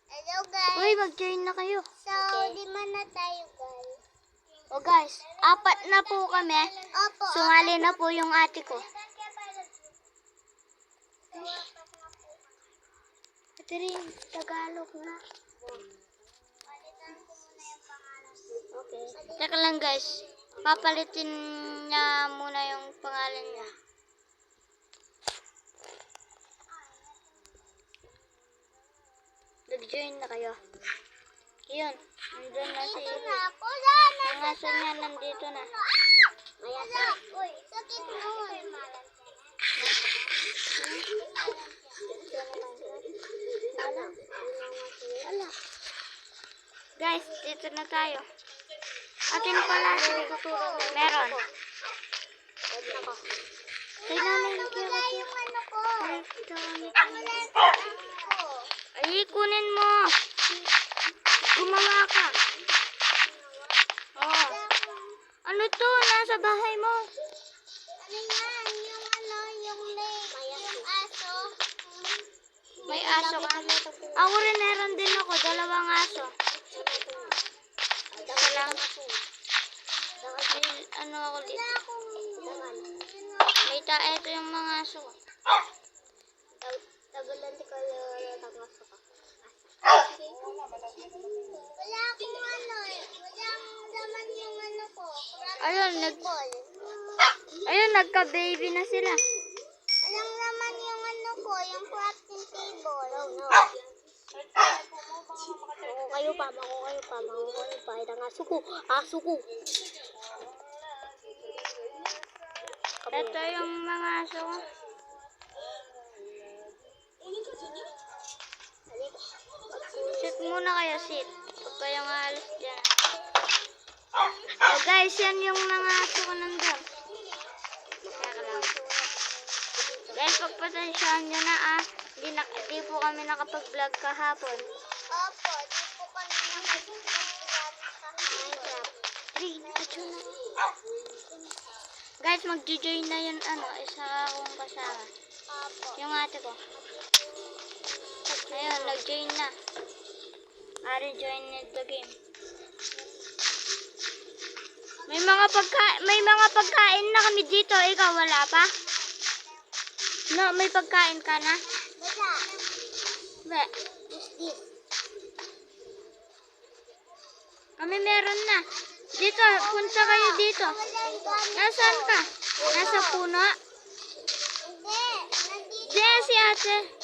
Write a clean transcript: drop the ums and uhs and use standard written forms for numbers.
Hello guys. Uy, mag-join na kayo. So, lima na tayo guys. O guys, 4 na po kami. Opo. Sumali na po yung ate ko. Ate rin, Tagalog na. Palitan ko muna yung pangalan. Okay. Teka lang guys, papalitin niya muna yung pangalan niya. Nag-join na kayo. Yun, nandun na si Ito Ibo. na ako. Sana. Ang aso niya nandito na. Wala. Uy, sakit mo. Wala. Guys, dito na tayo. Atin pala si meron. Tignan mo yung Wala yung ano ko. kaya. Ay, kunin mo. Gumawa ka. Oh. Ano to? Nasa bahay mo. Ano yan? Yung ano, yung lake. Yung aso. May aso ka. Ako rin meron din ako. 2 aso. Isa lang. May ano ako dito. Wala akong May ito yung mga aso. tagulan ko yung aso ko. Wala akong ano eh. Walang laman yung ano ko. Ayun, nagka-baby na sila. Walang laman yung ano ko, yung crafting table. No. Kayo pa. Itang aso ko. Ito yung mga aso. Sit muna kayo, sit. Huwag kayong aalis dyan. Oh guys, yan yung mga aso ko nandun. Teka lang. Guys, pagpasensyahan nyo na Di po kami nakapag-vlog kahapon. Opo, di po kami nakapag-vlog Minecraft. Guys, mag-join na yun isa akong kasama. Opo. Yung ate ko. Ayun, nag-join na. Ari join the game. May mga pagkain na kami dito. Ikaw wala pa? No, may pagkain ka na? Wala. Be. Kami meron na. Dito, punta kayo dito. Nasaan ka? Nasa puno? Hindi. Nandito. Diyan si ate.